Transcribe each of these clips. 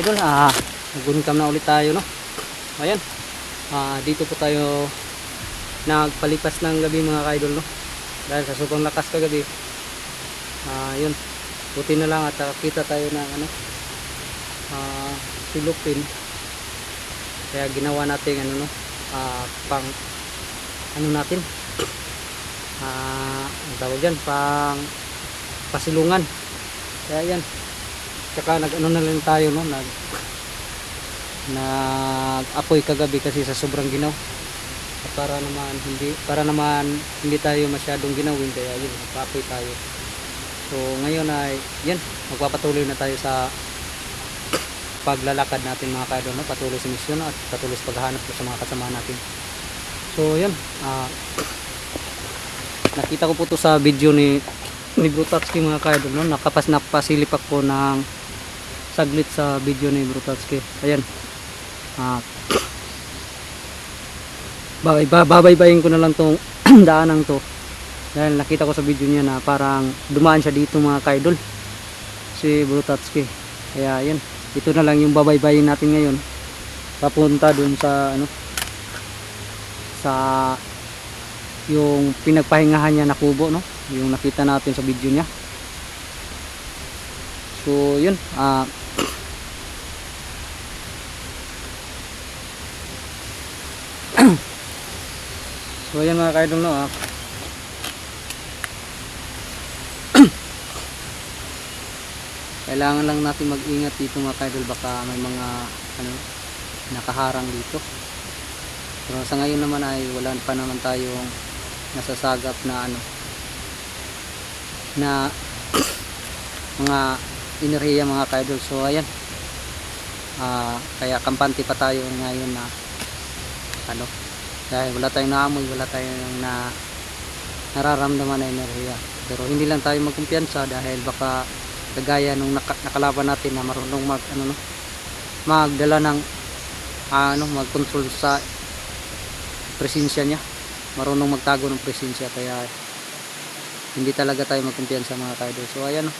ka-idol, nag-uncam na ulit tayo, no? Ayan, dito po tayo nagpalipas ng gabi mga ka-idol, no? Dahil sa sobrang lakas kagabi, yun, buti na lang at nakakita tayo ng silupin. Kaya ginawa natin pang natin, ang tawag yan, pang pasilungan. Kaya yan, tsaka na lang tayo, no? Nag-apoy kagabi kasi sa sobrang ginaw. At para naman hindi tayo masyadong ginawin, kaya yun, nag-apoy tayo. So ngayon ay yan, magpapatuloy na tayo sa paglalakad natin mga ka-idol, no? Patuloy sa misyon at patuloy sa paghahanap sa mga kasama natin. So yan, nakita ko po to sa video ni Brutatski mga ka-idol, no? Napasilip ako ng saglit sa video ni Brutatski. Ayan, babaybayin ko na lang tong daanang to dahil nakita ko sa video niya na parang dumaan siya dito mga ka-idol, si Brutatski. Kaya yan, ito na lang yung babaybayin natin ngayon, papunta dun sa sa yung pinagpahingahan niya na kubo, no? Yung nakita natin sa video niya. So yun, so yan mga ka-idol, no? Kailangan lang natin mag-ingat dito mga ka-idol, baka may mga nakaharang dito. Pero sa ngayon naman ay wala pa naman tayong nasasagap na na mga enerhiya mga ka-idol. So ayan, kaya kampante pa tayo ngayon na dahil wala tayong naamoy, wala tayong nararamdaman na enerhiya. Pero hindi lang tayo magkumpiyansa dahil baka kagaya nung nakalaban natin na marunong magdala ng mag-control sa presensya niya, marunong magtago ng presensya, kaya hindi talaga tayo magkumpiyansa mga ka-idol. So ayan, no?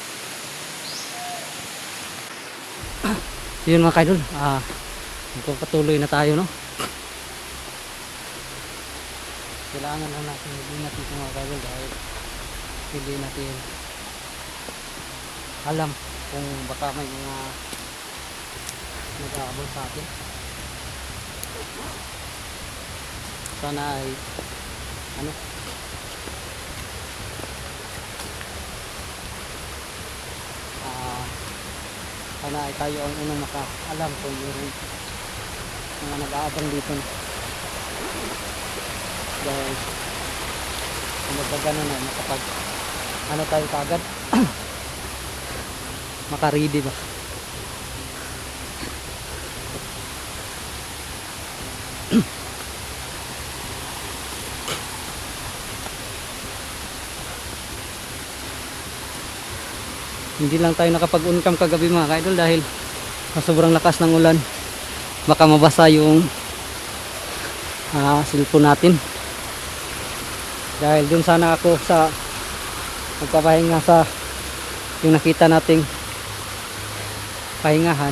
Yun mga ka-idol, magpapatuloy na tayo, no? Kailangan lang natin mag-ingat dito mga ka-idol dahil hindi natin alam kung baka may mga nag-aabol sa atin. Sana ay sana ay tayo ang unang makaalam kung yung mga nag-aabang dito, dahil kung magkagano na makapag tayo kagad makaridi ba. Hindi lang tayo nakapag-uncam kagabi mga ka-idol dahil sa sobrang lakas ng ulan, baka mabasa yung cellphone natin. Dahil dun sana ako sa magpapahinga sa yung nakita nating pahingahan.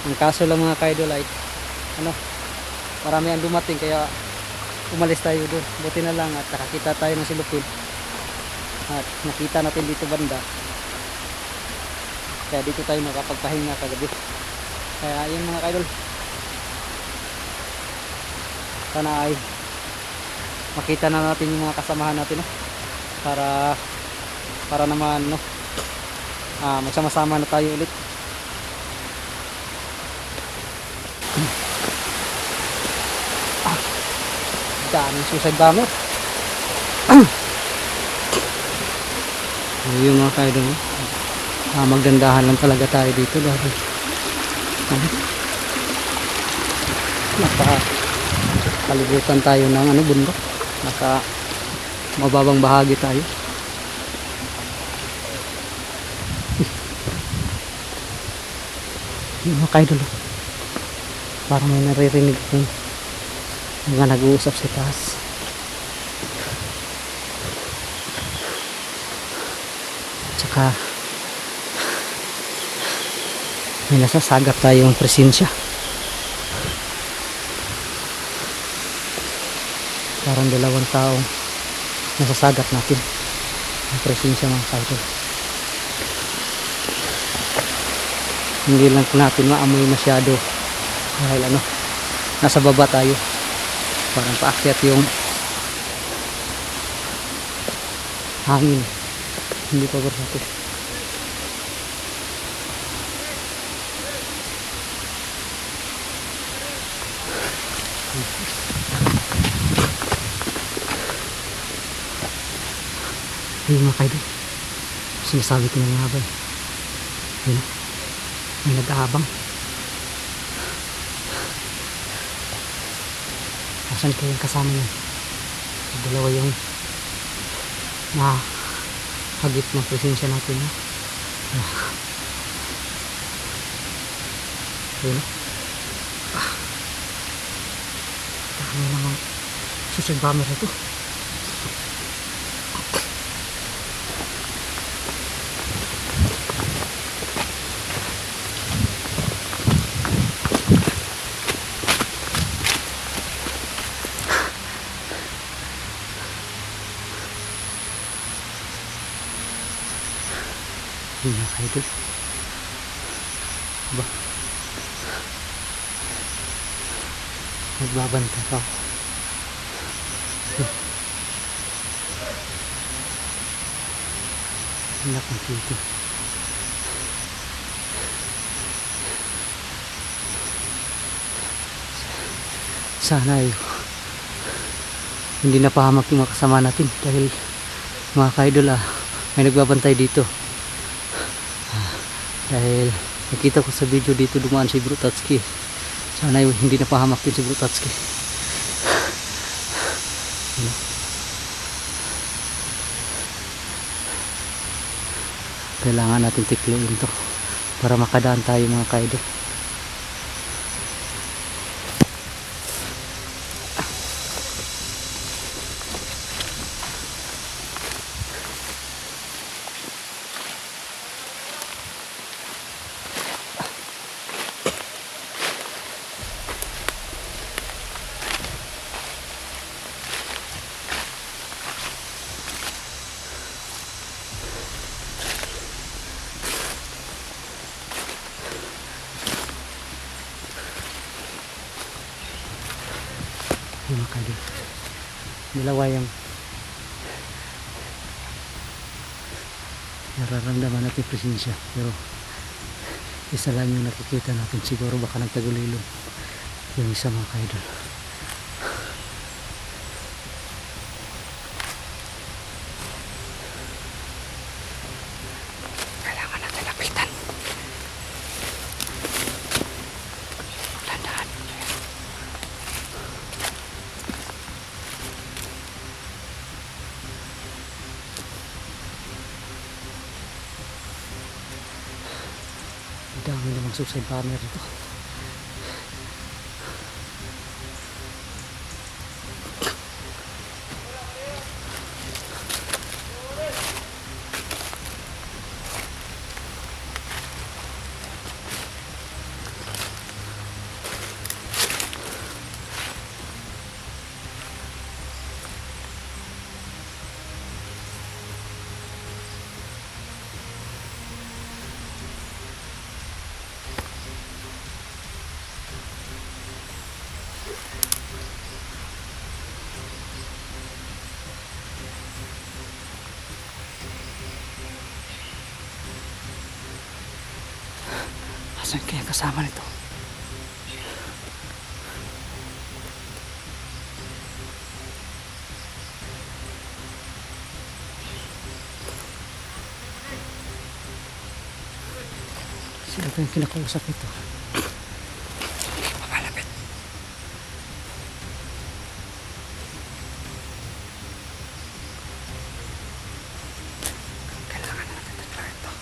Ang kaso lang mga ka-idol ay marami ang dumating, kaya umalis tayo doon. Buti na lang at nakakita tayo ng silupin at nakita natin dito banda, kaya dito tayo nakapagpahinga kagabi. Kaya yun mga ka-idol, sana ay makita na natin yung mga kasamahan natin, para naman magsama-sama na tayo ulit. Daming suicide bomber. Yung mga ka-idol, magdandahan lang talaga tayo dito dahil nakalibutan tayo ng bundok, nasa mababang bahagi tayo. Yung mga ka-idol, parang may naririnig kong mga nag-uusap sa taas. Tsaka may nasasagap tayong presensya. Parang dalawang taong nasasagap natin ang presensya mga kaidol. Hindi lang natin maamoy masyado dahil nasa baba tayo, parang paakyat yung hangin, hindi pa natin. Ayun mga kaidol, sinasabi ko na nga ba, ayun, may nag-aabang. Asan kayo yung kasama niya? Dalawa yung hagip ng presensya natin, ha? Ayun, dami namang suicide bomber ito. Yun mga kaidol. Ba? Nagbabanta pa ako. Anak ng tito. Sana ay hindi napahamak yung mga kasama natin dahil mga kaidol may nagbabantay dito. Dahil nakita ko sa video dito dumaan si Brutatski. Sana hindi napahamak din si Brutatski. Kailangan natin tikluin to para makadaan tayo mga kaidol. Yung mga kaidol, dalawa yung nararamdaman natin presensya, pero isa lang yung nakikita natin. Siguro baka nagtagulilong yung isa mga kaidol. Kailangan natin lapitan. Tandaan. Dami namang suicide bomber ito. Asan kaya kasama nito? Sino ba yung kinakausap nito? Papalapit. Kailangan natin tatlo ito.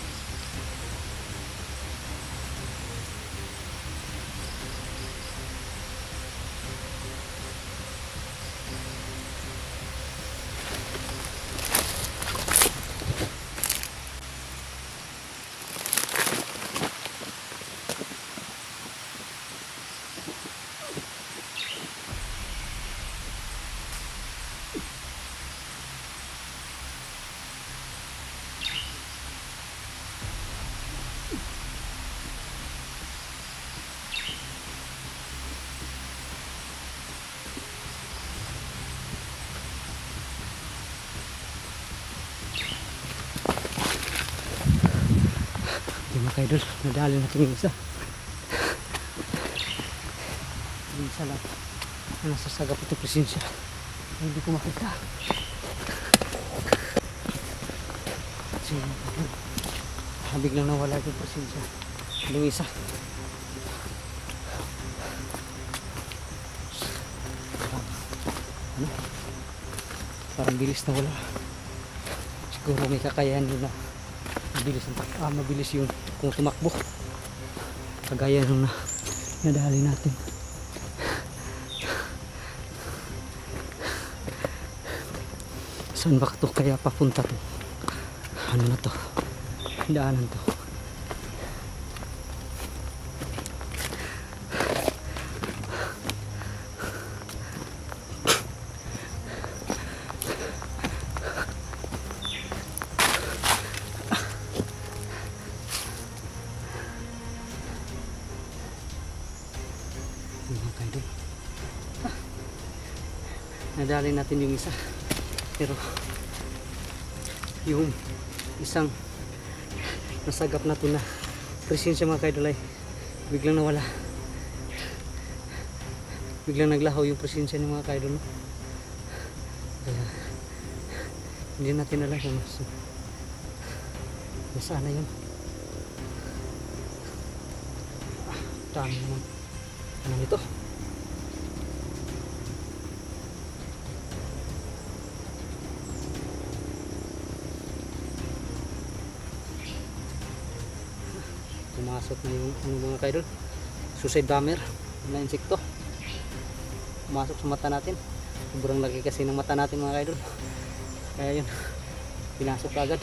kaidol, nadali natin yung isa. Yung isa lang na nasasagap ito presensya. Hindi ko makita. So, biglang nawala yung presensya. Yung isa. Ano? Parang bilis na wala. Siguro may kakayahan yun na mabilis yung kung tumakbo. Kagaya nung nadali natin. Saan ba ito kaya papunta to? Ano na to? Daanan to. Nadali natin yung isa, pero yung isang nasagap na to na presensya mga kaidol ay biglang nawala, biglang naglaho yung presensya ng mga kaidol, no? Kaya hindi natin alam kung nasaan na yun. Dami naman ano ito. Pumasok na yung mga kaidol, suicide bomber na insekto, pumasok sa mata natin. Sobrang laki kasi ng mata natin mga kaidol, kaya yun pinasok agad.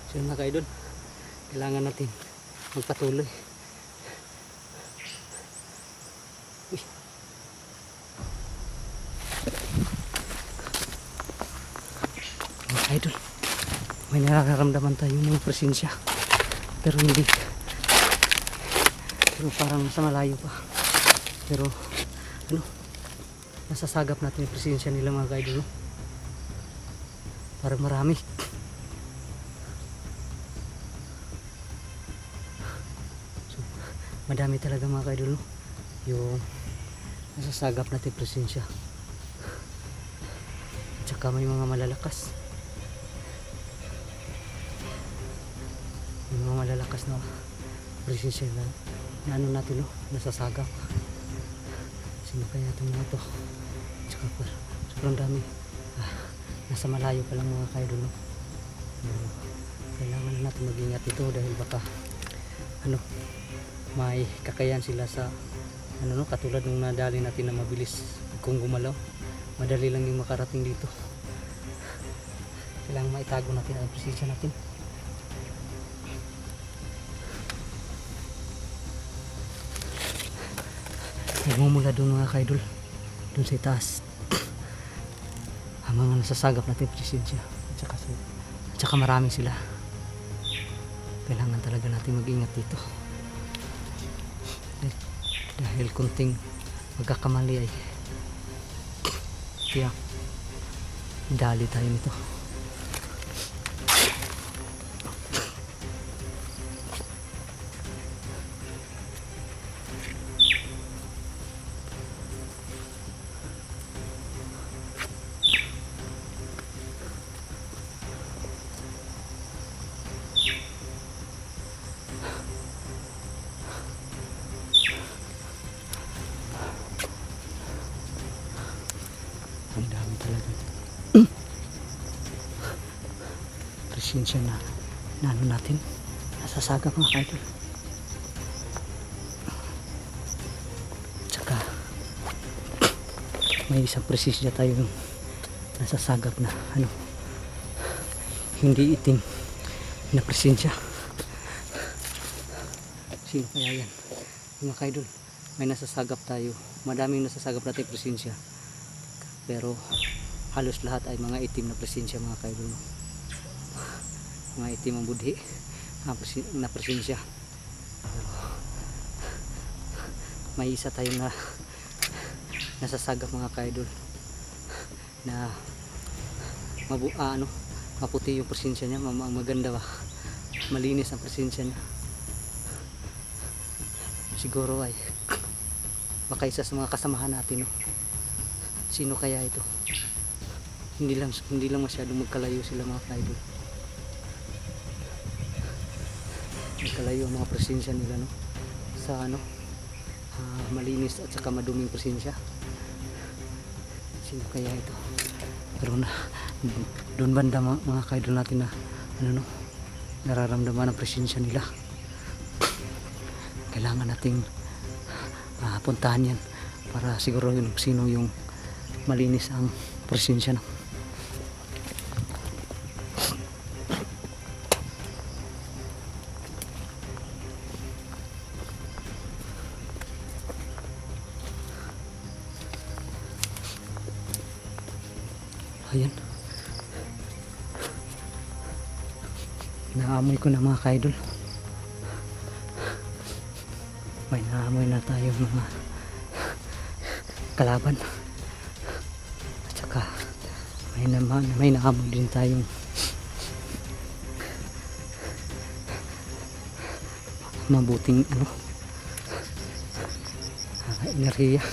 So yun mga kaidol, kailangan natin magpatuloy. Uy. Mga kaidol, may nararamdaman tayo mga presensya, pero parang nasa malayo pa, pero ano, nasasagap natin yung presensya nila mga kaidol, no? Parang marami. So, madami talaga mga kaidol, no? Yung nasasagap natin yung presensya, tsaka may mga malalakas. Yung mga malalakas na presensya na ano natin, no? Nasasagap. Sino kaya itong mga to? Tsaka sobrang dami. Nasa malayo pa lang mga kaidol, no? Kailangan natin mag-ingat ito dahil baka ano, may kakayahan sila sa ano, no? Katulad nung nadali natin na mabilis kung gumalaw, madali lang yung makarating dito. Kailangan maitago natin ang presensya natin. Nagmumula doon mga kaidol, doon sa itaas, ang mga nasasagap natin presensya, at saka marami sila. Kailangan talaga natin mag-ingat dito dahil kunting magkakamali ay tiyak dali tayo nito. Ang dami talaga presensya na ano natin, nasasagap mga kaidol. Tsaka may isang presensya tayo yung nasasagap na ano, hindi itim na presensya. Sino kaya yan mga kaidol? May nasasagap tayo, madaming nasasagap natin presensya, pero halos lahat ay mga itim na presensya mga kaidol, mga itim ang budhi na presensya. Pero may isa tayo na nasasagap mga kaidol na maputi yung presensya niya, maganda ba, malinis ang presensya niya. Siguro ay baka isa sa mga kasamahan natin, no? Sino kaya ito? Hindi lang masyadong magkalayo sila mga kaidol. Magkalayo ang mga presensya nila, no? Sa malinis at saka maduming presensya. Sino kaya ito? Pero doon banda mga kaidol natin na nararamdaman ang presensya nila. Kailangan nating puntahan yan para siguro yun sino yung malinis ang presensya, no? Ayan, naamoy ko na mga kaidol. May naamoy na tayo mga kalaban. At saka may naamoy din tayong mabuting enerhiya.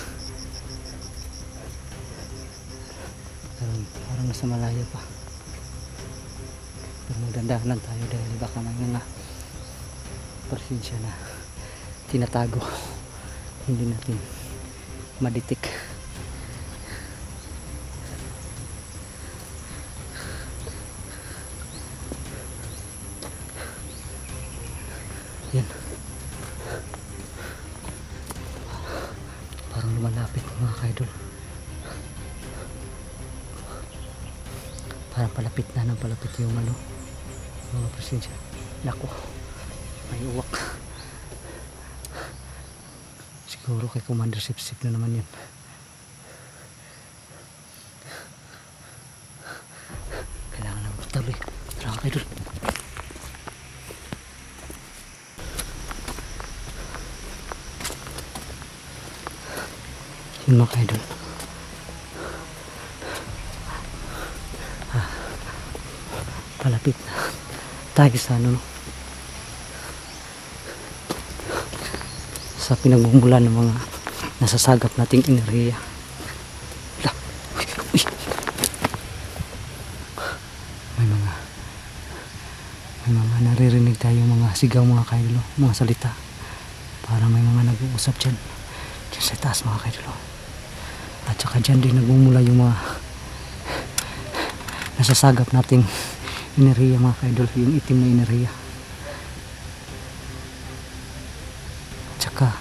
Parang nasa malayo pa. Pero magdandahan lang tayo dahil baka may mga presensya na tinatago, hindi natin maditik. Yan, parang lumalapit mga kaidol. Parang palapit yung mga presensya. Nako, may uwak. Siguro kay Commander Sip-Sip na naman yan. Kailangan lang magtaloy. Tara kayo dun. Yun mga kayo dun. Palapit na tayo sa sa pinagmumulan ng mga nasasagap nating enerhiya. May mga naririnig tayo mga sigaw mga kaidolo, mga salita. Parang may mga nag-uusap dyan sa taas mga kaidolo. At saka dyan din nagmumula yung mga nasasagap nating enerhiya mga kaidol, yung itim na enerhiya. Tsaka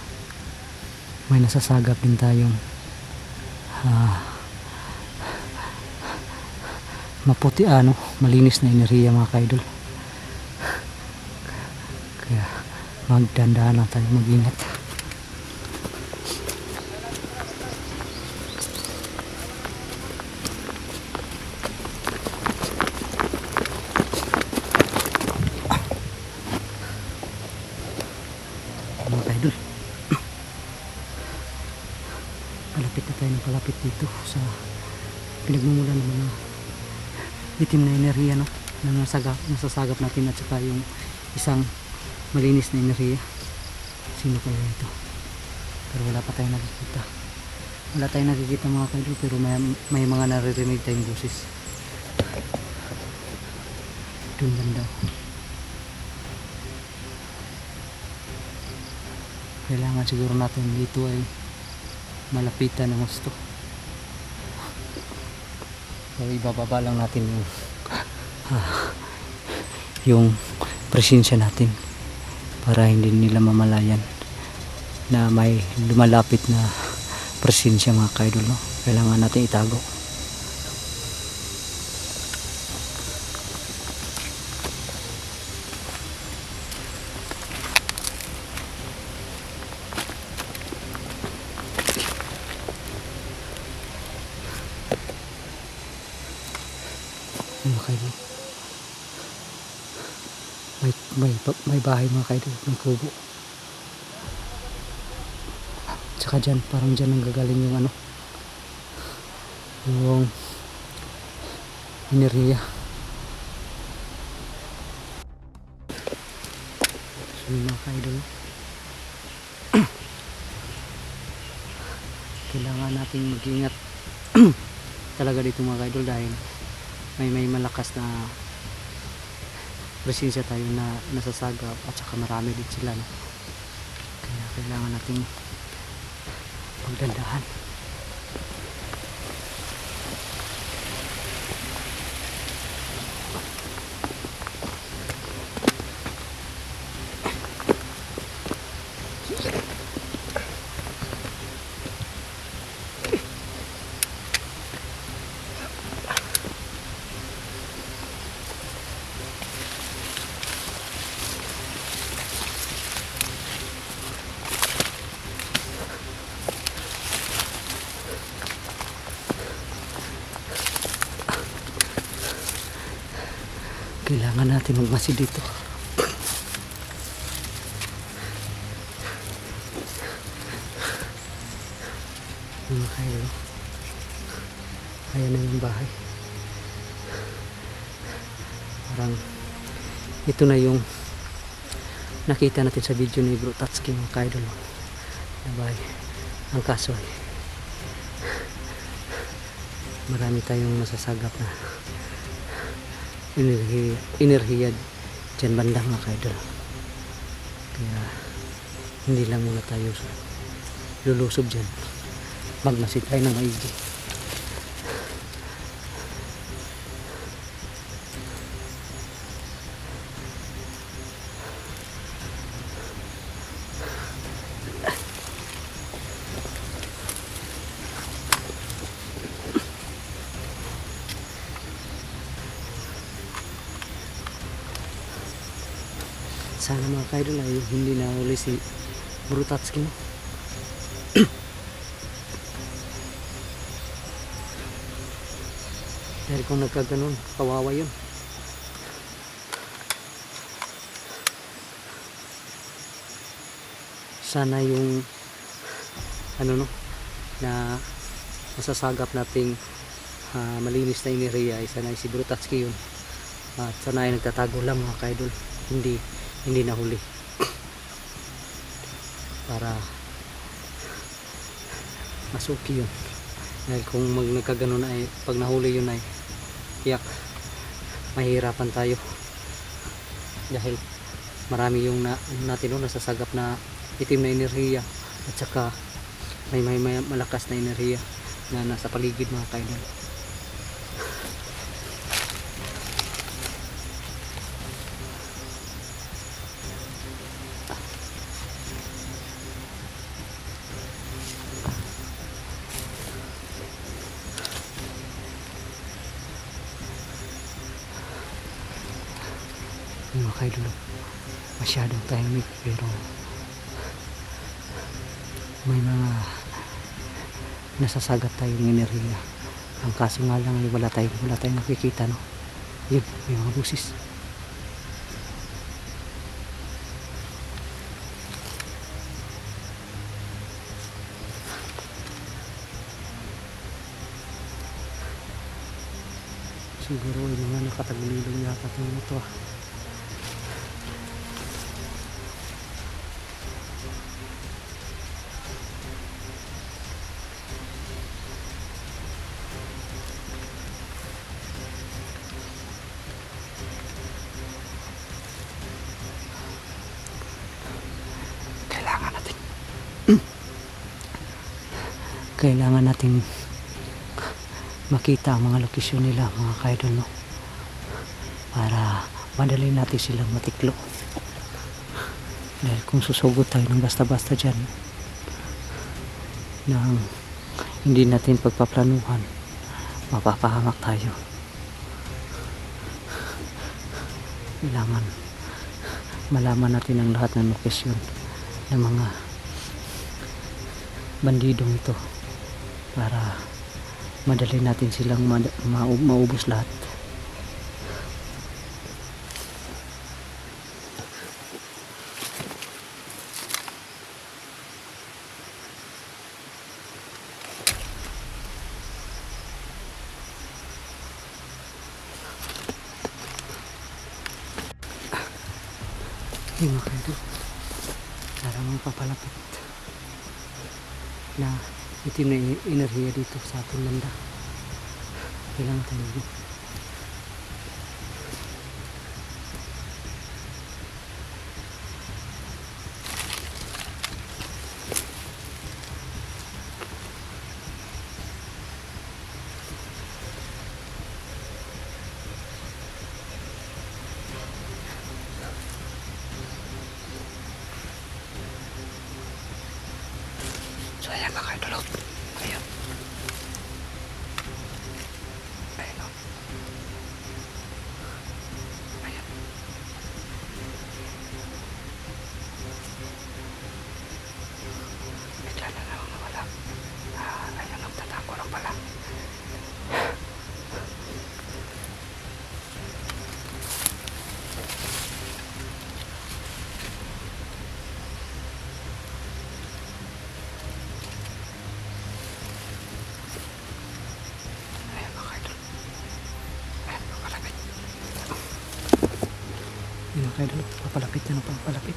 may nasasagap din tayong maputi malinis na enerhiya mga kaidol. Kaya magdandahan lang tayo, mag-ingat. Mga kaidol, palapit na tayo ng palapit dito sa pinagmumulan ng mga itim na enerhiya, no? Na nasasagap natin, at saka yung isang malinis na enerhiya. Sino kaya ito? Pero wala pa tayong nakikita. Wala tayong nakikita mga kaidol, pero may mga naririnig tayong boses. Doon banda. Kailangan siguro natin dito ay malapitan ng gusto. So ibababa lang natin yung presensya natin para hindi nila mamalayan na may lumalapit na presensya mga kaidol, no? Kailangan natin itago. Mga kaidol, may bahay mga kaidol ng kubo. Tsaka dyan, parang dyan ang gagaling yung yung enerhiya. Yung mga kaidol, kailangan natin mag-ingat talaga dito mga kaidol dahil may malakas na presensya tayo na nasasagap at saka marami din sila, no? Kaya kailangan natin magdandahan. Kailangan natin magmasid dito. Mga kaidol, ayan na yung bahay. Parang ito na yung nakita natin sa video ni Bro Tatsuki mga kaidol, na bahay. Ang kaso ay marami tayong nasasagap na enerhiya dyan banda mga kaidol. Kaya hindi lang muna tayo lulusob dyan, magmasid tayo ng maigi. Sana mga kaidol ay hindi na uli si Bro Tatsuki, no? Dahil kung nagkaganon, kawawa yun. Sana yung ano, no, na masasagap nating malinis na enerhiya ay sana ay si Bro Tatsuki yun. At sana ay nagtatago lang mga kaidol, hindi nahuli, para masuki yun. Dahil kung nagkaganon ay pag nahuli yun ay mahirapan tayo, dahil marami yung natin nasasagap na itim na enerhiya at saka may malakas na enerhiya na nasa paligid mga kaidol. Mga kaidol, masyadong tahimik pero may mga nasasagap tayong enerhiya. Ang kaso nga lang ay wala tayong nakikita, no? Yun, may mga busis. Siguro ay mga nakatagulilong yata itong ito, ah. Kailangan natin makita ang mga lokasyon nila mga kaidol, no? Para madali natin silang matiklo. Dahil kung susugod tayo ng basta-basta dyan nang hindi natin pagpaplanuhan, mapapahamak tayo. Kailangan malaman natin ang lahat ng lokasyon ng mga bandidong ito para madali natin silang maubos lahat. Mga kaidol, Parang papalapit na ito na enerhiya dito sa ating banda. Kailangan tayo ayan mga idol. Ayan. Ayan o. Ayan. Medyan na lang nawala. Ayan, nagtatako lang pala. Yun mga idol, papalapit na papalapit.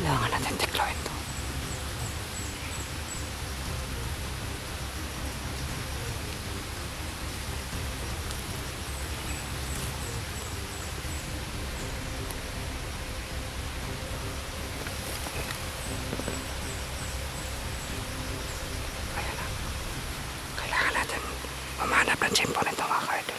Kailangan natin tiklawin to. Ayan na. Kailangan natin mamanap ng tsimpo nito mga ka-idol.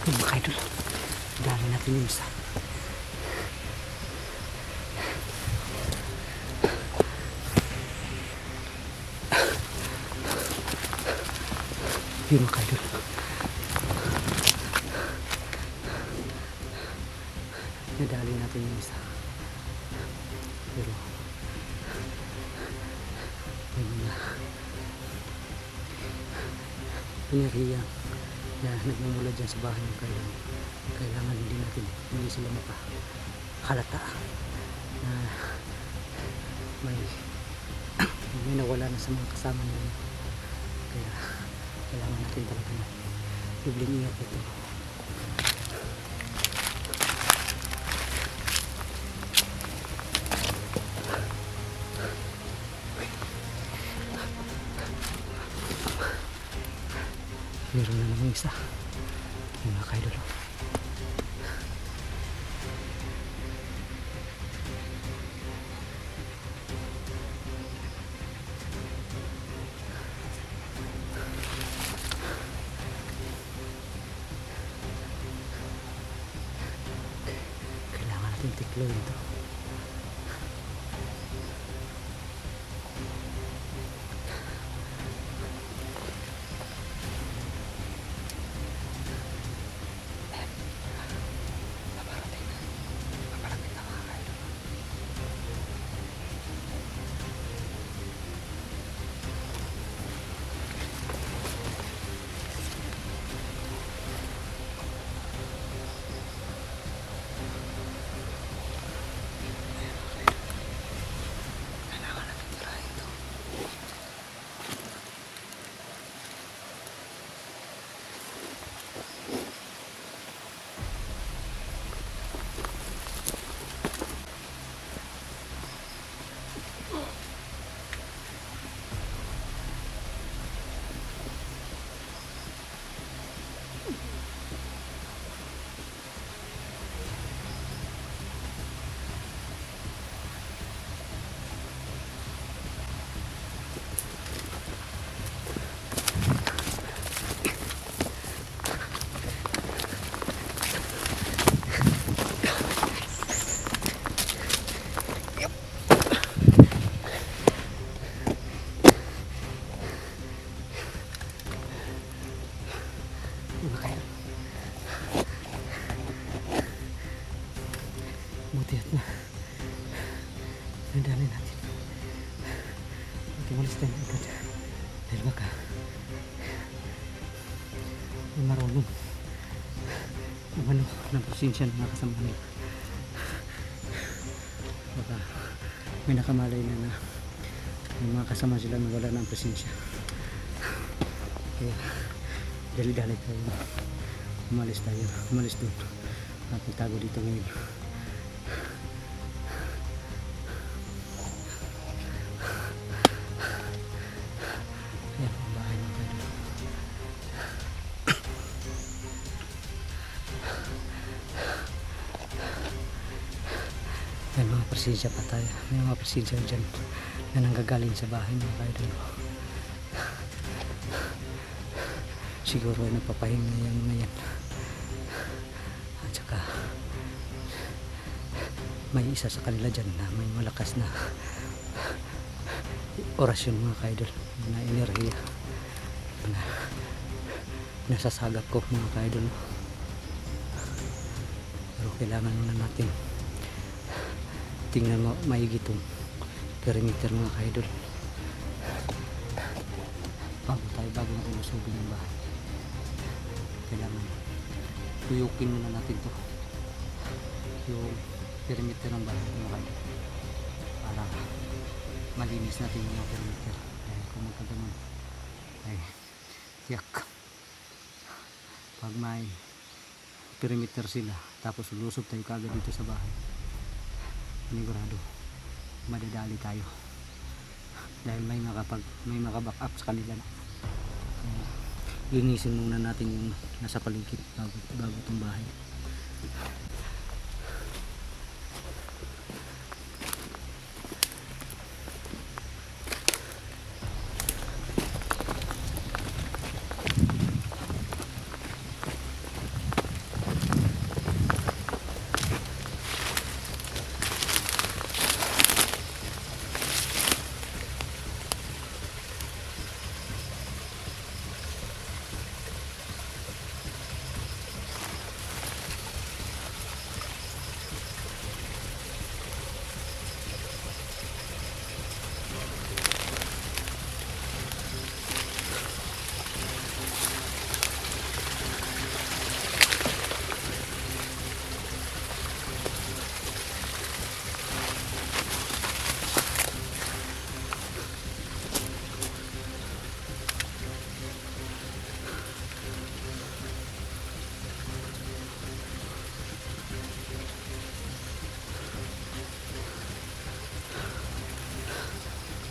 Mga idol, dali natin yung isa. Yun mga idol, nadali natin yung isa, pero may mga enerhiya na nagmumula dyan sa bahay ng kailangan hindi sila makahalata na may nawala na sa mga kasama nila, kaya kailangan natin talaga na bibling ingat ito. Meron na namang isa, yung mga kaidol. Kailangan natin tiklawin ito. Umalis tayo agad. Dahil baka may marunong umano ng presensya ng mga kasama nila. Baka may nakamalay na may mga kasama sila na wala ng presensya. Kaya dali-dali tayo. Umalis doon. Napagtago dito ngayon. Ayan ang bahay ng tayo. May mga presensya pa tayo. May mga presensya dyan na nanggagaling sa bahay mga kaidol. Siguro ay nagpapahinga yung mga yan. At saka may isa sa kanila dyan na may malakas na orasyon mga kaidol, na enerhiya na nasasagap ko mga kaidol. Pero kailangan muna natin tingnan maigi itong perimeter mga kaidol bago natin usugin yung bahay. Kailangan tuyukin muna natin to yung perimeter ng bahay mga kaidol para malinis natin yung perimeter. Dahil kung magkaganon ay tiyak pag may perimeter sila tapos lusob tayo kagad dito sa bahay, panigurado madadali tayo dahil may makaback up sa kanila. Linisin muna natin yung nasa paligid bago itong bahay.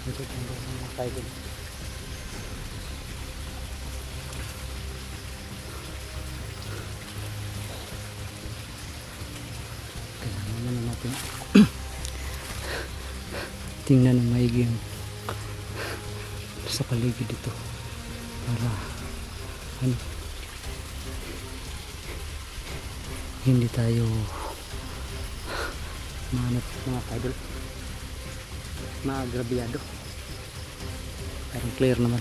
Dito mga kaidol. Kailangan na natin tingnan ng maigi yung sa paligid dito para hindi tayo mga kaidol maagrabyado. Parang clear naman.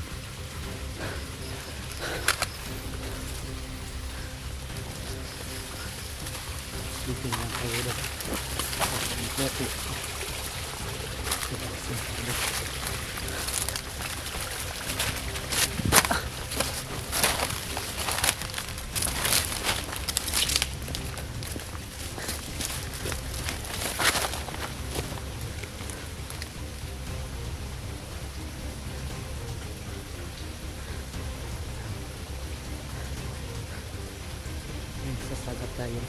Dito lang tayo doon. Sasagap tayo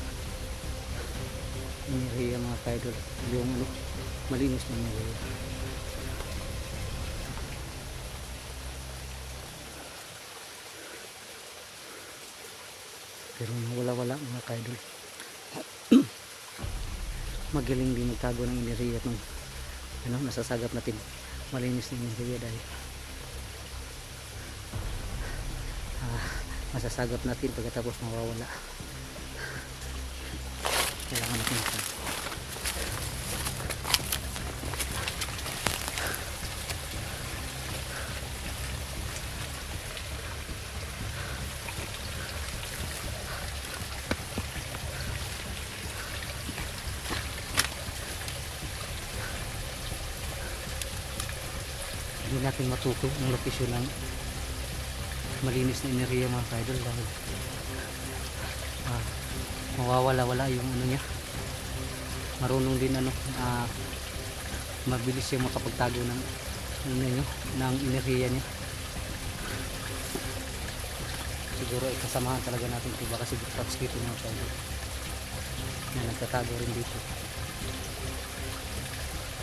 enerhiya mga kaidol, yung malinis na enerhiya. Pero wala mga kaidol. Magaling din magtago ng enerhiya nung nasasagap natin malinis na enerhiya dahil masasagap natin pagkatapos mawawala. Kailangan natin ito. Hindi natin matukoy ang lokasyon ng malinis na enerhiya mga ka-idol, dahil mawawala-wala yung ano niya. Marunong din mabilis yung makapagtago ng ng enerhiya niya. Siguro kasamahan talaga natin ito, baka si Brutats dito mga ka-idol na nagtatago rin dito.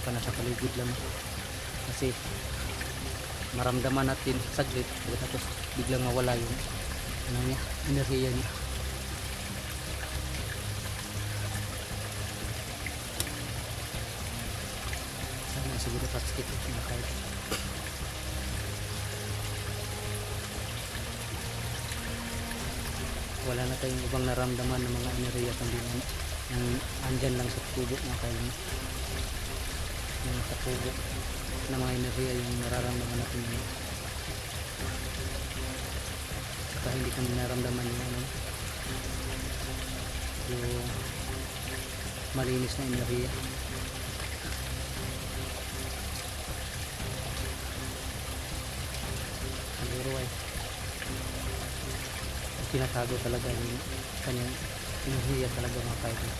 Baka nasa paligid lang, kasi maramdaman natin saglit tapos biglang mawala yung enerhiya niya. Sana siguro touch dito mga ka-idol. Wala na tayong ibang naramdaman ng mga enerhiya kundi yung andyan lang sa tubo mga ka-idol. Yung sa tubo na mga enerhiya yung nararamdaman natin ngayon. Saka hindi kami naramdaman yung malinis na enerhiya. Siguro ay tinatago talaga yung kanyang enerhiya talaga mga ka-idol.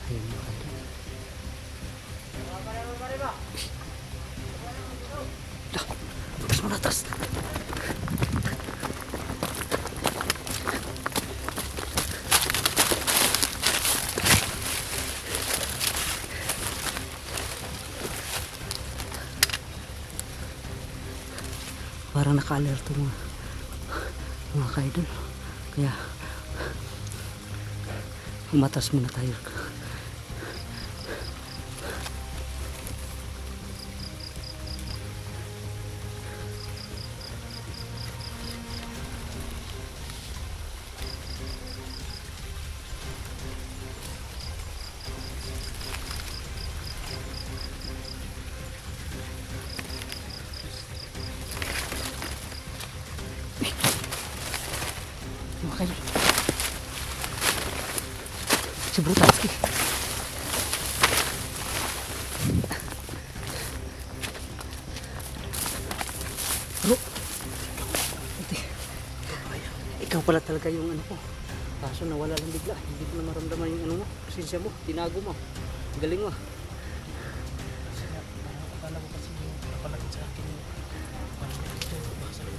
Ayun mga ka-idol. Bukas mo na tas. Parang naka-alerto mga ka-idol, kaya umatas muna tayo. Mga ka-idol, si Brutatski. Bro, ikaw pala talaga yung ano ko, kaso nawala lang bigla, hindi ko na maramdaman yung ano mo, presensya mo, tinago mo, galing mo. Akala ko kasi napalagit sa akin yung basa ko.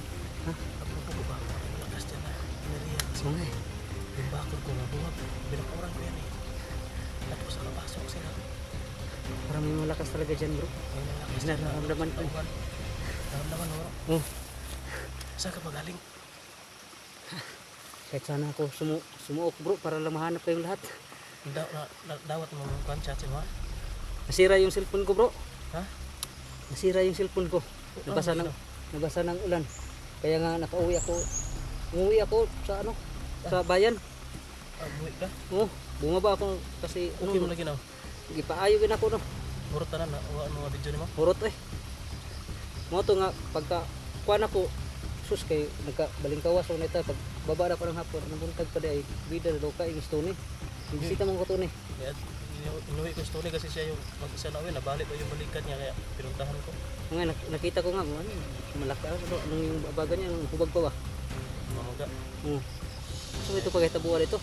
Ha? Pagpupo ko ba? Malakas dyan na enerhiya. Kasi Mga eh, yung bakod ko nabuhat. Binakuran ko yan eh. Tapos nakapasok sila. parang may malakas talaga dyan bro. May malakas Mas nararamdaman ko. Naramdaman mo? Oh, Saan ka ba galing? kahit sana ako sumuok bro para lang mahanap kayong lahat. Dawat mo mga chat mo ha? Nasira yung cellphone ko bro. Ha? Nasira yung cellphone ko. Nabasa ng ulan. Kaya nga nakauwi ako. Umuwi ako sa ano? Sa bayan. Buwi ka? Oh, bumaba ako kasi Okay mo lagi na. gipaayogin ako no. Murot na na. Mga video ni mo? Hurot eh. Mo to nga pagka kuan ako sus kay nagkabalingkawas ako nita pag baba na ko ng hapon nabuntag pa di ay bida do ka ing stone. Bisita man ko to ni. Kaya inuwi ko story kasi siya yung mag-isa na uwi, nabalik ko yung balikan niya kaya pinuntahan ko. Ngayon, nakita ko nga, ano, malaki, anong yung baga niya, yung hubag pa ba? Mamaga. So ito pa kahit tabuan ito,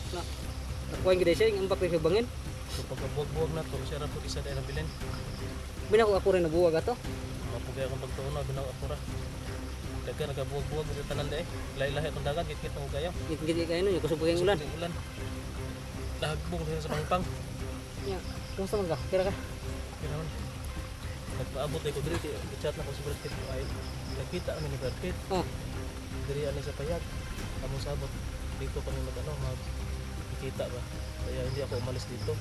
nakuha yung gede siya, yung ambak rin bangin. So pagkabuwag-buwag na to, siya na po isa dahil nabilin. Binako ako rin nabuwag ato. Mapugay akong pagtuon na, binaw ako ra. Daga nagabuwag-buwag sa tanan de. Lahi-lahi akong dagat, git-git ang ugayaw. Git-git kayo nun, yung kusubog yung ulan. Ulan. Lahagbong sila sa pangpang. Yeah. Kumusta man ka? Kira ka? Kaya naman. Nagpaabot ay ko diri, i-chat na ko si Brad Pitt. Ay, nagkita kami ni Brad Pitt. Oh. Diri ani sa payag. Among sabot. Dito kami magkita ba. Kaya hindi ako umalis dito.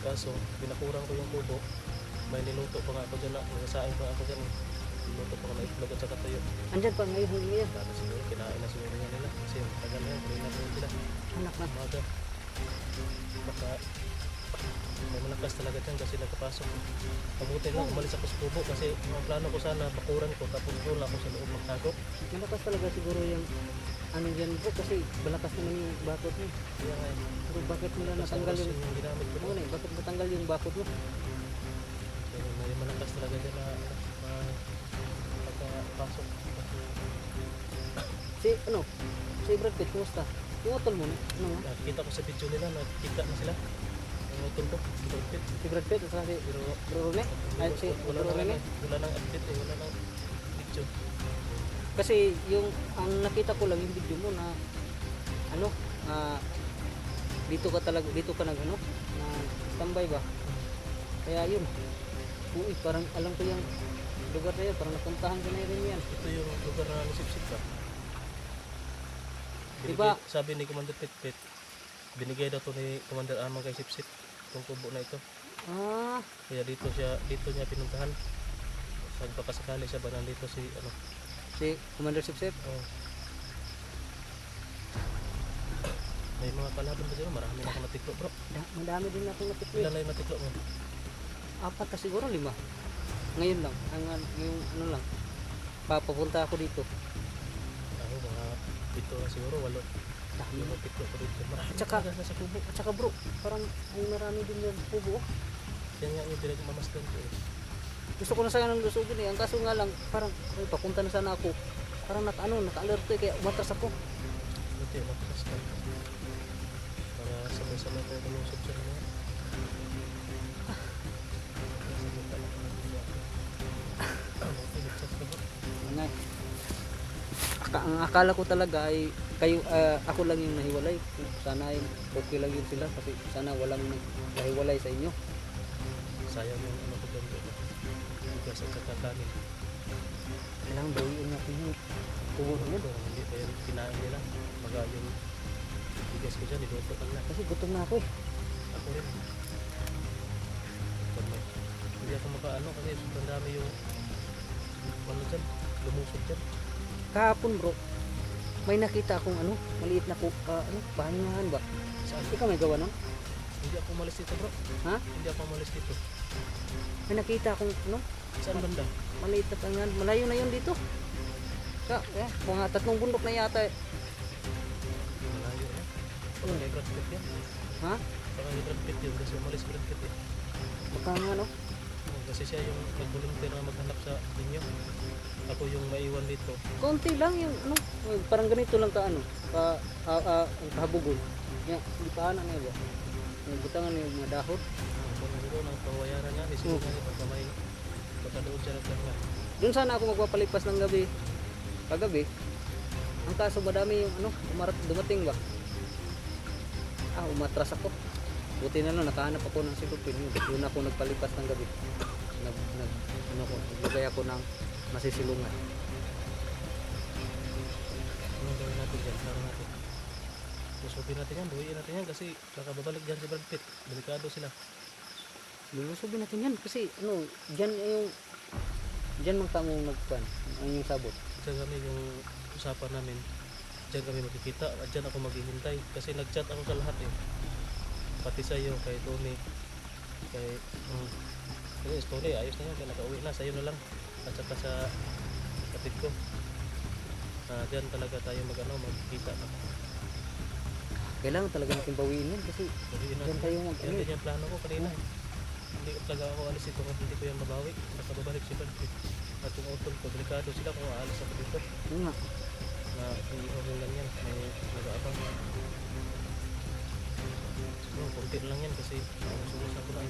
Kaso, binakurang ko yung kubo. May niluto pa nga ako dyan na. Nagasain pa ako dyan. Niluto pa nga na itlog at saka tayo. Andyan pa ngayon, hindi niya. Para siguro, kinain na siguro niya nila. Kasi tagal na yan, kaya na sila. Anak na. Umaga. Baka may malakas talaga dyan kasi nagkapasok. Mabuti lang, umalis ako sa kubo kasi ang plano ko sana, bakuran ko tapos doon ako sa loob magtago. Malakas talaga siguro yung ano dyan bro kasi malakas naman yung bakod mo. Kaya nga, Pero bakit nila natanggal yung... yung ginamit ko. Ano bakit natanggal yung bakod mo? Kaya may malakas talaga dyan na pagkapasok. Si ano? Si Brad Pitt, kumusta? Yung utol mo, ano nga? Nakikita ko sa video nila, nakikita na sila. Ang utol ko, si Brad Pitt. Si Brad Pitt at saka si Bro Rene? Ay, si Wala Bro nang Rene? wala nang update eh, wala nang video. Kasi yung ang nakita ko lang yung video mo na ano dito ka nag ano na standby ba, kaya yun uy parang alam ko yung lugar na yun, parang napuntahan ko na rin yan. Ito yung lugar na nasipsip ka. Diba? Sabi ni Commander Pitpit, binigay daw to ni Commander Amang kay Sipsip itong kubo na ito. Kaya dito niya pinuntahan. Baka sakali siya ba nandito si ano, si Commander Sipsip. May mga kalaban ba dyan? Marami na akong natiklo bro. Madami din akong natiklo. Ilan na yung natiklo mo? 4 ka siguro, 5 ngayon lang yung ano lang papapunta ako dito. Ako mga dito na siguro 8. Dami. Yung natiklo ko dito. Marami At saka- na sa kubo. At saka bro, parang ay marami din yung kubo. Yan nga yung pinagmamasdan ko eh. Gusto ko na sana ng lusugin eh. Ang kaso nga lang, parang ay, papunta na sana ako. Parang naka-alert eh, kaya umatras ako. Buti, matakas ka. Para sabay-sabay tayo lulusog sa mga. Nga. Ang akala ko talaga ay kayo, ako lang yung nahiwalay. Sana ay okay lang yun sila kasi sana walang nahiwalay sa inyo. Sayang yung ano ko dyan dito. Bigas at saka kanin. Kailangan bawiin natin yung kubo na yun. Kung hindi pa yung kinain nila, maga yung bigas ko dyan, iluto lang na. Kasi gutom na ako eh. Ako rin. Hindi ako makaano kasi sobrang dami yung ano dyan, lumusog dyan. Kahapon bro, may nakita akong maliit na pahingahan ba? Saan? Ikaw may gawa nun? Hindi ako umalis dito bro. Ha? Hindi ako umalis dito. May nakita akong Saan banda? maliit na pahingahan. Malayo na yun dito. Mga 3 bundok na yata eh. Malayo na. Baka kay Brad Pitt yan. Ha? Baka kay Brad Pitt yun kasi umalis Brad Pitt eh. Baka nga Kasi siya yung nag-volunteer na maghanap sa inyo. Ako yung maiwan dito. konti lang yung parang ganito lang ka ang kahabugon. Yan, hindi pa na ba? Yung butangan yung mga dahon. Kung siguro nang pawayaran niya, isip niya baka may baka doon siya nagkanga. Doon sana ako magpapalipas ng gabi. Kagabi. Ang kaso madami yung dumating ba? Umatras ako. Buti na lang nakahanap ako ng silupin. Doon ako nagpalipas ng gabi. Naglagay ako ng masisilungan. Anong gawin natin dyan? Laro natin. Susubin natin yan, buhiin natin yan kasi baka babalik dyan si Brad Pitt. Delikado sila. Lulusubin natin yan kasi dyan man kamo nagpan ang yung sabot. Dyan kami yung usapan namin. Dyan kami makikita at dyan ako maghihintay kasi nag-chat ako sa lahat eh. Pati sa'yo, kay Tony, kay Tony, ayos na yan, kaya nakauwi na, sa'yo na lang at saka sa kapit ko. Dyan talaga tayo magkita na. kailangan talaga natin bawiin yun kasi Sabihin dyan natin. tayo Yan ano din yung plano ko kanina. Hindi ko talaga ako alis ito kung hindi ko yan mabawi. Baka babalik si Brad Pitt. At yung utol ko, delikado sila kung aalis ako dito. yun nga. Na hindi ko lang yan. May nag-aabang. Siguro, konti lang yan kasi sumus ako na.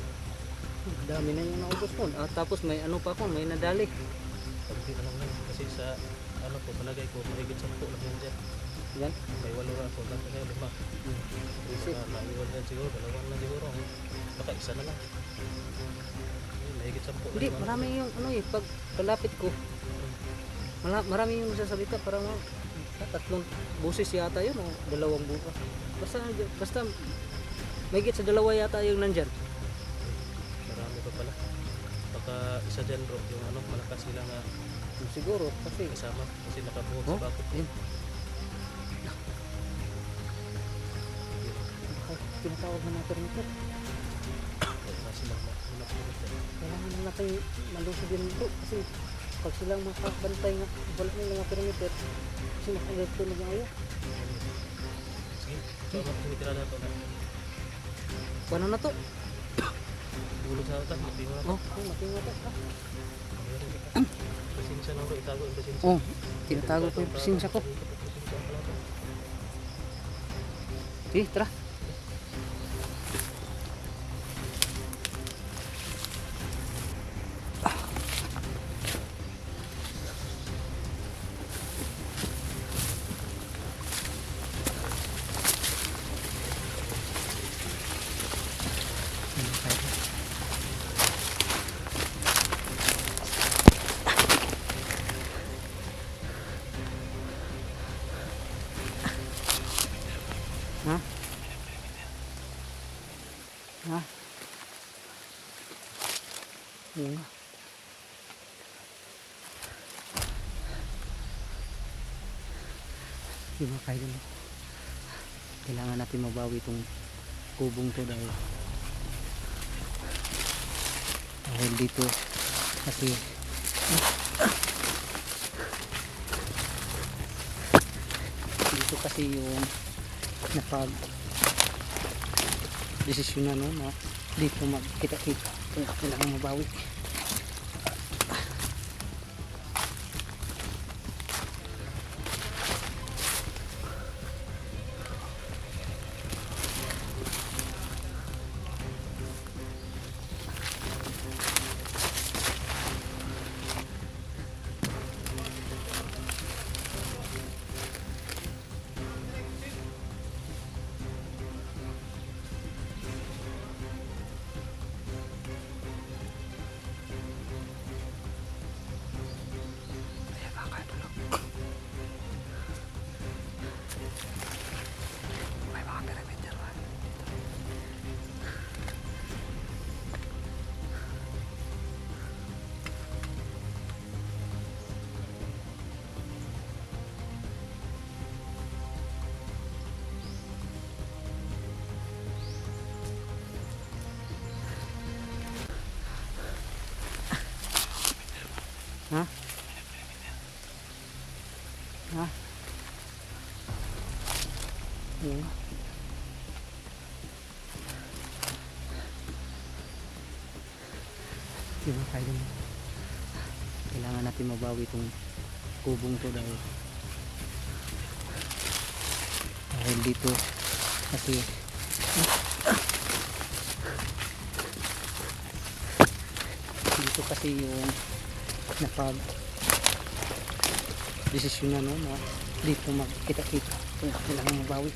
Dami na yung naubos mo. At tapos may ano pa ako, may nadali. Konti na lang yan. Kasi sa ano ko, palagay ko, mahigit 10 lang yan dyan. Yan. May 8 na ako. Bakit kayo 5? Isip. Baka naiwan na siguro. 2 na siguro. Baka isa na lang. Mahigit 10 lang. Hindi, marami yung ano eh, pag kalapit ko, marami yung nagsasalita, parang 3 busis yata yun o 2 bukas. Basta may sa 2 yata yung nandyan. Marami pa pala. Baka isa dyan bro, yung ano, malakas sila nga Siguro, kasi kasama. Kasi nakabuhog oh, sa bakod. yun. Baka tinatawag na natin ito. Kasi magmapunod yan. Kailangan na natin malusog yun ito kasi pag silang makabantay nga, balik ng mga perimeter, kasi makagalito na yung ayaw. Sige, so tumitira na ito na. Paano na to? Bulog sa utak, matingo na ito. Oh, matingo to. Meron kita. Presensya na bro, itago yung presensya. Oh, tinatago ko yung presensya ko. Presensya pala ito. Sige, tara. Ha? Ha? Yun nga. Yung mga kaidol, kailangan natin mabawi itong kubong to dahil dito kasi dito kasi yung napag desisyon na no, na dito magkita-kita kaya kailangan mabawi. Ha? Ha? Yun. Yun ang kaya mo. Kailangan natin mabawi itong kubong to dahil dito kasi dito kasi yung napag desisyon na no, na dito magkita-kita kaya kailangan mabawi.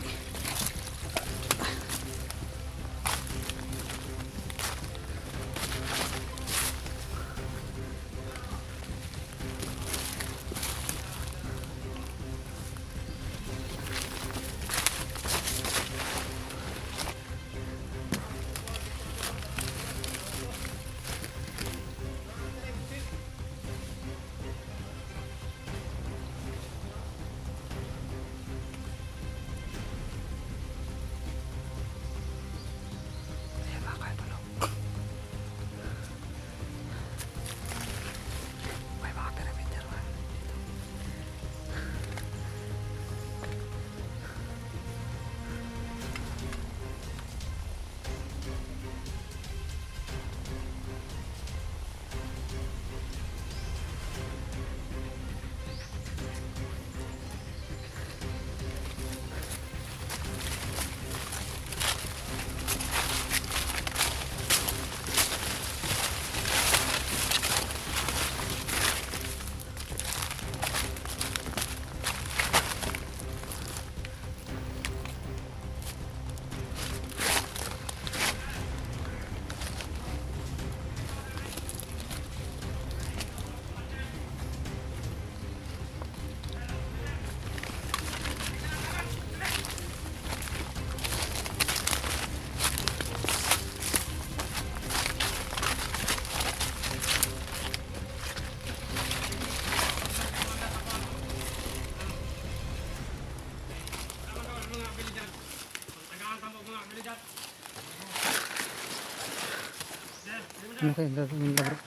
Ano kaya gagawin nila bro?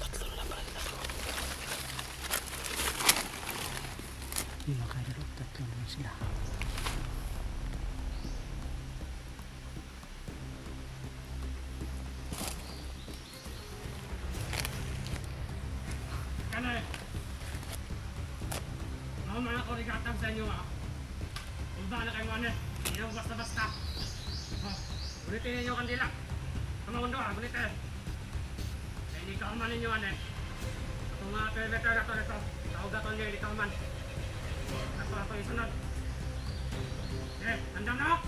Tatlo na lang pala nila to. Yun mga kaidol, tatlo naman sila. Mga korigatang sa inyo ha. Umba na kayo ano. Hindi lang basta-basta. Ulitin ninyo kandila. Kamamundo ha, ulitin. Kaya hindi ka man ninyo ano. Itong mga telemeter na ito. Taugaton nyo, hindi ka man. Nagpapa isunod. Okay, tandam na.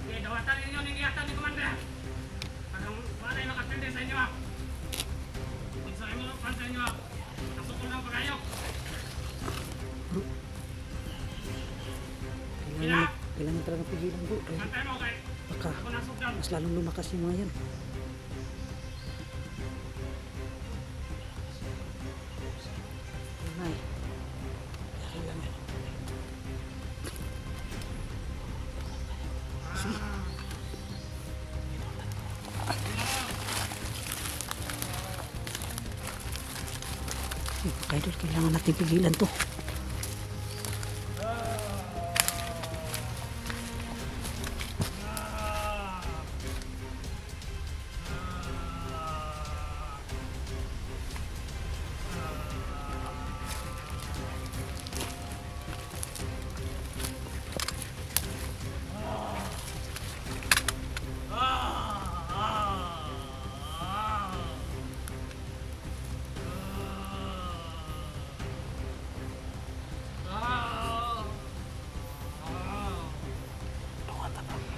Okay, dawatan ninyo ningiyatan ni Commander. Parang wala yung makatindi sa inyo ha. Kung sa inyo pan sa inyo ha. Nasukol lang pagayok. Kailangan talaga pigilan bro. Antay mo kay. Baka Ako nasugdan. mas lalong lumakas yung mga yan. Ay. Yari lang yan. Kaidol, kailangan natin pigilan to.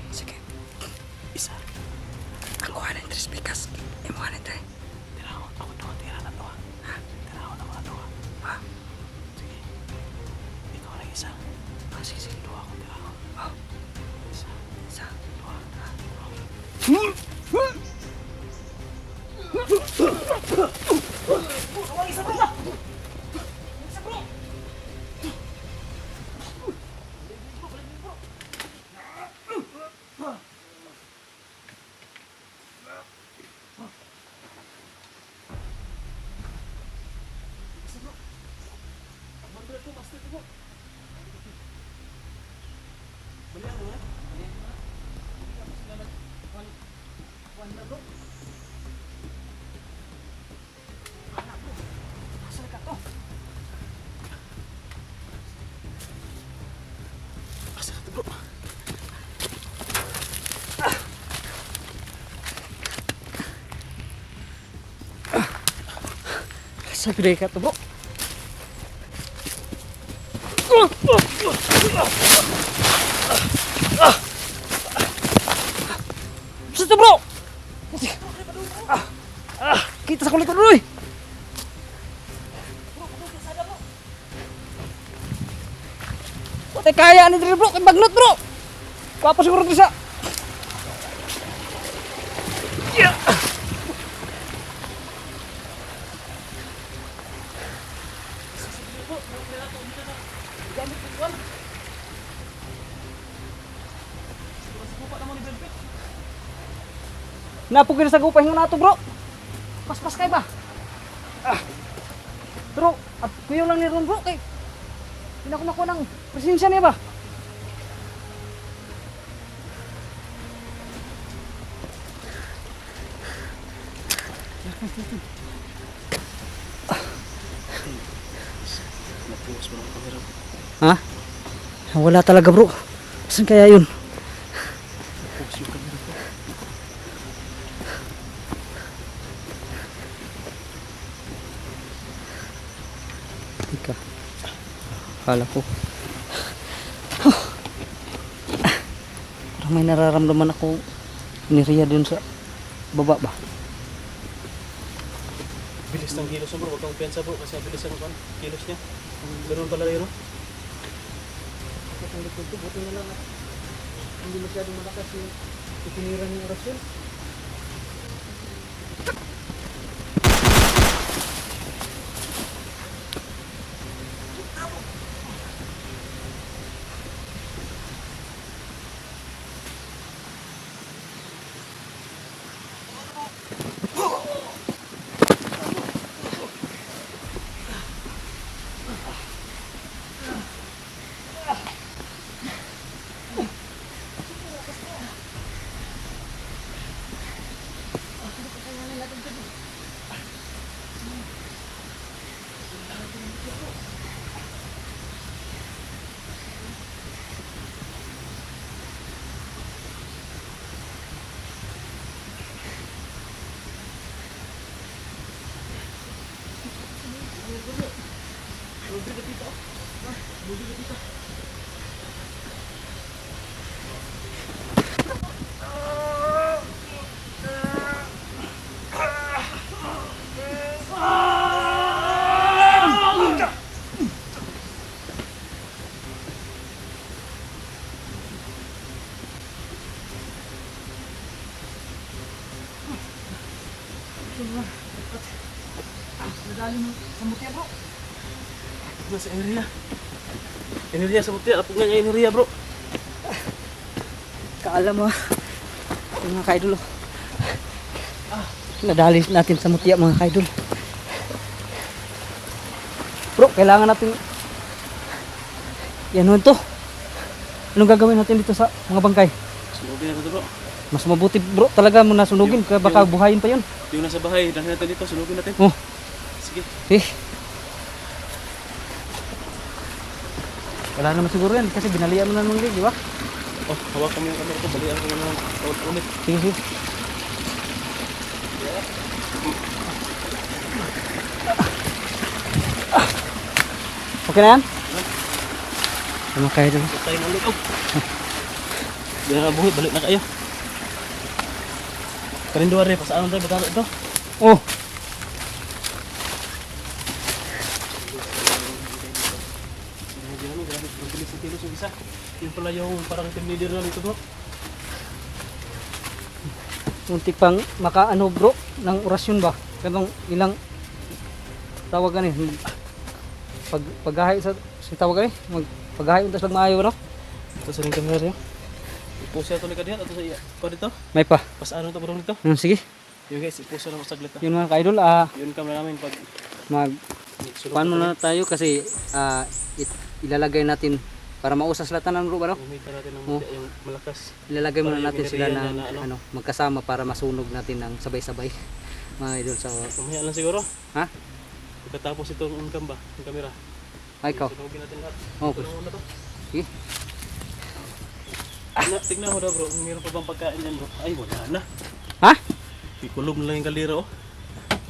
Sige. Isa. Ang kuhanin tres bikas. Imuhanin tayo. Tira ako to, tira na to ha. Tira ako na to ha. Ha? Sige. Ikaw lang isa. Ah, sige, sige. Dua ako, tira ako. Oh, Isa. isa. Dua. Asa ka to bro? Sabi na ka to bro. Bisa to bro. Kita sa kulit ko bro. Wala kaya ani diri bro, kay bagnot bro. Papa siguro bisa. Yeah. Napugir sa gupay nga nato bro. Pas-pas kay ba? Bro, at kuyo lang ni ron bro kay pinakuha ng presensya niya ba? Napuwas mo ng kamera. Ha? Wala talaga bro. Saan kaya yun? Napuwas yung kamera ko. Ika. Akala ko. Parang may nararamdaman ako ni Ria dun sa baba ba? Bilis ng kilos mo bro, huwag kang piyansa bro kasi bilis ang kilos niya. Ganun pala yun no? Kapag ang likod ko, buti na lang at hindi masyadong malakas yung itinira ng orasyon. Nadali mo sa mutya bro. Nasa area. Enerhiya sa mutya. Apog nga niya enerhiya bro. Kaalam mo. Ito mga kaidol. Nadali natin sa mutya mga kaidol. Bro, kailangan natin yan to. Anong gagawin natin dito sa mga bangkay? Sunugin natin ito bro. Mas mabuti bro talaga mo nasunugin kaya baka buhayin pa yun. Yung nasa bahay, dahil natin dito, sunugin natin. Oh. Sige. Wala naman siguro yan kasi binalian mo na nung di ba? Oh, hawakan mo yung camera ko. Balian ko naman ng ulit. Sige, sige. Okay na yan? Ano kayo doon? Tayo na ulit. Oh. Di na buhay, balik na kayo. Karinduan rin, pasaan tayo, batalo ito. Oh! Grabe, mabilis ang kilos yung isa. Yun pala yung parang team leader na dito bro. Muntik pang makaano bro ng orasyon ba? Kanong ilang tawag gani paggahay sa tawag gani paggahay untas lang maayo no? Ito sa ring camera rin. Ipusa ito ni kadihan ato sa iya. Pa dito. May pa. Pasaan ito bro nito. Sige. Yung guys, ipusa na masaglit na. Yun mga ka-idol Yun camera namin pag mag paano na tayo kasi ilalagay natin para mausas lahat ng bro ano? umita natin ng Oh. yung malakas. Ilalagay muna Para yung natin sila enerhiya ng na ano. magkasama para masunog natin ng sabay-sabay mga idol sa Mamaya lang siguro. ha? Pagkatapos itong on-cam ba? Yung camera. Ay ikaw. Sunugin natin lahat. Oh, Ito na muna to. sige. Tignan mo daw bro, kung meron pa bang pagkain yan bro. Ay wala na. Ha? Ikulog na lang yung kalira oh.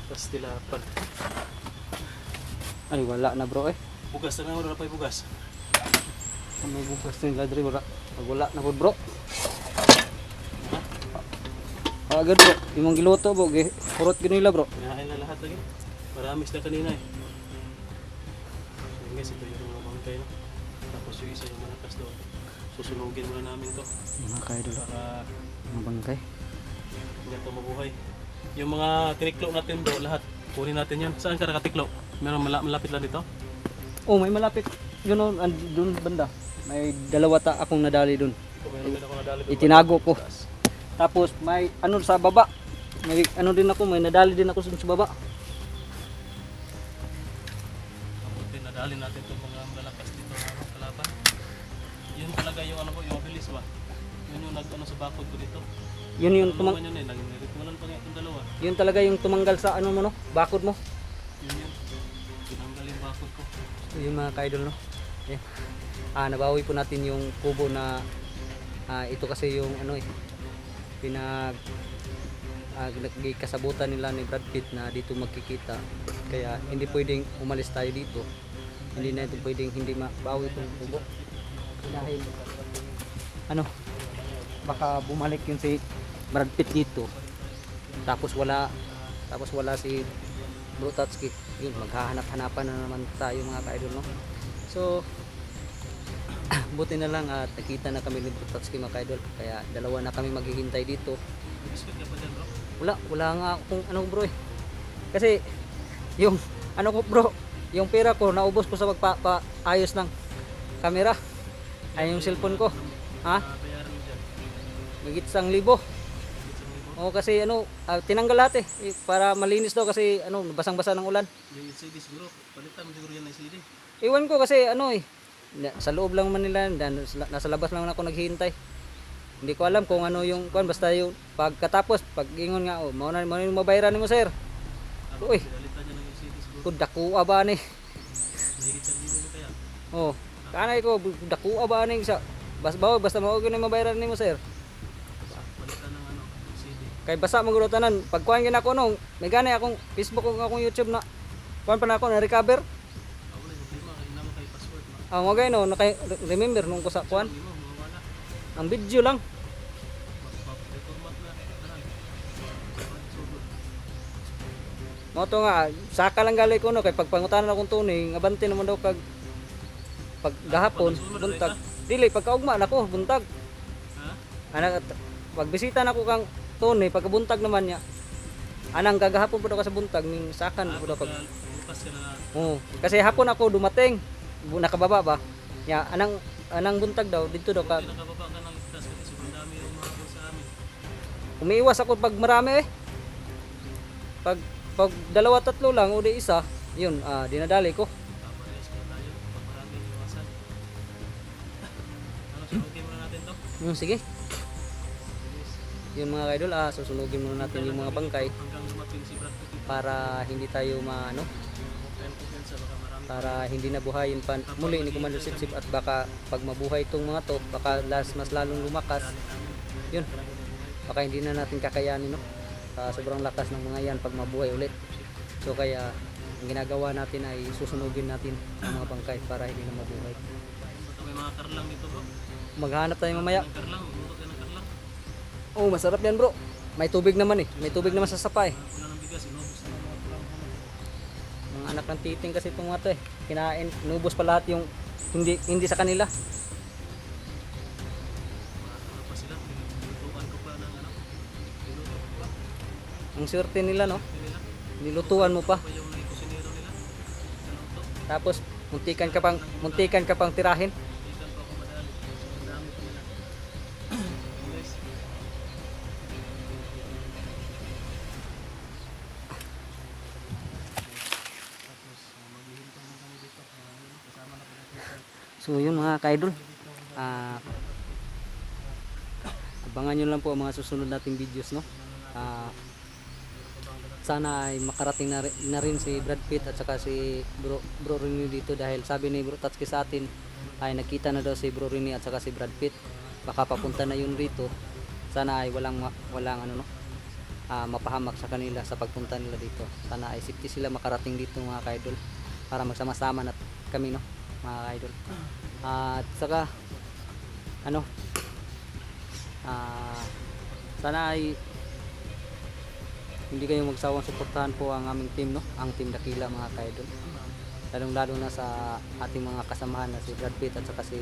Tapos tilapan. Ay wala na bro eh. Bugas na nga wala pa yung bugas. Ano bukas nila diri wala. Pag wala na po bro. Agad bro, imong giluto bro, purot gid nila bro. Kinain na lahat lagi. Maramis na kanina eh. So guys, ito yung mga bangkay no. Tapos yung isa yung malakas doon. Susunugin muna namin to Mga kaidol, para mga bangkay. hindi ito mabuhay. Yung mga tiniklo natin bro, lahat kunin natin yan. Saan ka nakatiklo? Meron malapit lang dito? Oh, may malapit. Yun oh, doon banda. May dalawa akong nadali doon. Kung meron din ako nadali doon. Itinago ko. Tapos may ano sa baba. May ano din ako, may nadali din ako sa baba. Mabuti nadali natin itong mga malalakas dito na ano, kalaban. Yun talaga yung ano ko, yung mabilis ba? Yun yung nag ano sa bakod ko dito. Yun yung Ano naman yun eh, naging pa nga itong dalawa. yun talaga yung tumanggal sa ano mo no, bakod mo. Yun. Tinanggal yung bakod ko. So, yun mga kaidol no. Yeah. Nabawi po natin yung kubo na ito kasi yung ano eh kasabutan nila ni Brad Pitt na dito magkikita. Kaya hindi pwedeng umalis tayo dito. Hindi na ito pwedeng hindi mabawi itong kubo. Dahil ano baka bumalik yun si Brad Pitt dito. Tapos wala si Bro Tatsuki. Yun, maghahanap-hanapan na naman tayo mga ka-idol no. So buti na lang at nakita na kami ni Bro Tatsuki mga ka-idol. Kaya dalawa na kami maghihintay dito. Biscuit ka pa dyan bro? Wala nga akong ano bro eh. Kasi yung ano ko bro, yung pera ko naubos ko sa pagpaayos ng camera. Ay yung cellphone ko. Ha? Bayaran mo dyan. Magit 1,000. Oo kasi ano, tinanggal lahat eh para malinis daw kasi ano, basang-basa ng ulan. Yung LCD siguro, palitan mo siguro yan ng LCD. Iwan ko kasi ano eh, sa loob lang man nila, nasa labas lang ako naghihintay. Hindi ko alam kung ano yung kuan, basta yung pagkatapos, pag ingon nga, oh, mao na yung mabayaran mo sir. Uy, Palitan niya ng LCD siguro. kudakua ba ni? Mahigit sa libo mo kaya. Oh, kanay ko, dakua ba ni sa basta mao gyud yung mabayaran nimo sir. Palitan ng ano, LCD. Kay basa maguro tanan, pag kuan gyud ako no, may gani akong Facebook ug akong YouTube na kuan pa na ako na recover. Ako na yung problema kay Ang wagay no, remember nung ko sa kuan, Hindi mo, mawala. ang video lang. Reformat na. Tanan. Sugod. Mo to nga, saka lang galay ko no kay pagpangutanan akong tuning, abante naman daw kag pag gahapon, buntag. Dili pagkaugma nako, buntag. Ha? Ana pagbisita nako kang tuning, pagkabuntag naman niya. Anang gagahapon po daw ka sa buntag ning sakan po daw pag Bukas ka na. Oo. Kasi hapon ako dumating, nakababa ba? Ya, anang buntag daw dito daw ka. Hindi nakababa ka ng ligtas kasi sobrang dami yung mga doon sa amin. Umiiwas ako pag marami eh. Pag dalawa tatlo lang o di isa, yun, dinadali ko. Paparehas ka tayo pag maraming iwasan. Ano, sunugin muna natin to? Sige. Bilis. Yun mga kaidol, susunugin muna natin yung mga bangkay Hanggang dumating si Brad Pitt. para hindi tayo maano, Kaya kumpensa baka marami. para hindi nabuhayin pa muli ni Commander Sipsip at baka pag mabuhay itong mga to, baka mas lalong lumakas. Yun. Baka hindi na natin kakayanin no. Sa sobrang lakas ng mga yan pag mabuhay ulit. So kaya ang ginagawa natin ay susunugin natin ang mga bangkay para hindi na mabuhay. Baka may mga karlang dito bro. Maghanap tayo mamaya. May karlang, buro ka ng karlang. Oh, masarap yan bro. May tubig naman eh. May tubig naman sa sapa eh. Wala ng bigas, inubos na ng mga karlang. Mga anak ng titing kasi itong mga to eh. Kinain, inubos pa lahat yung hindi sa kanila. Ano pa sila, nilutuan ko pa ng ano. Niluto ko pa. Ang swerte nila no. Hindi nila. Nilutuan mo pa. Pa yung kusinero nila. Naluto. Tapos muntikan ka pang tirahin. Ikan pa ako madali. Sobrang dami pa nila. Anyways. Tapos maghihintay na kami dito. Kasama na po natin. So yun mga kaidol. Abangan nyo lang po ang mga susunod nating videos no. Sana ay makarating na rin si Brad Pitt at saka si Bro Rini dito dahil sabi ni Bro Tatsuki sa atin ay nakita na daw si Bro Rini at saka si Brad Pitt. Baka papunta na yun rito. Sana ay walang ano no. Mapahamak sa kanila sa pagpunta nila dito. Sana ay safety sila makarating dito mga kaidol para magsama-sama na kami no mga kaidol. At saka ano sana ay hindi kayo magsawang suportahan po ang aming team no, ang team Dakila mga kaidol. Lalong lalo na sa ating mga kasamahan na si Brad Pitt at saka si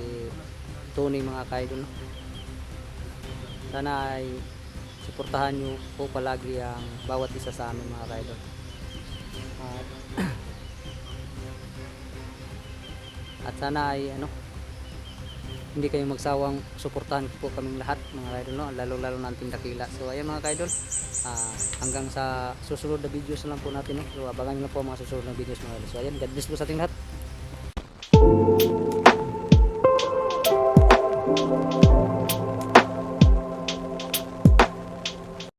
Tony mga kaidol no. Sana ay suportahan nyo po palagi ang bawat isa sa amin mga kaidol. At sana ay ano, hindi kayo magsawang suportahan po kaming lahat mga kaidol no, lalo na ang team Dakila. So ayan mga kaidol, hanggang sa susunod na videos na lang po natin no. So abangan nyo na po ang mga susunod na videos mga kaidol. So ayan, God bless po sa ating lahat.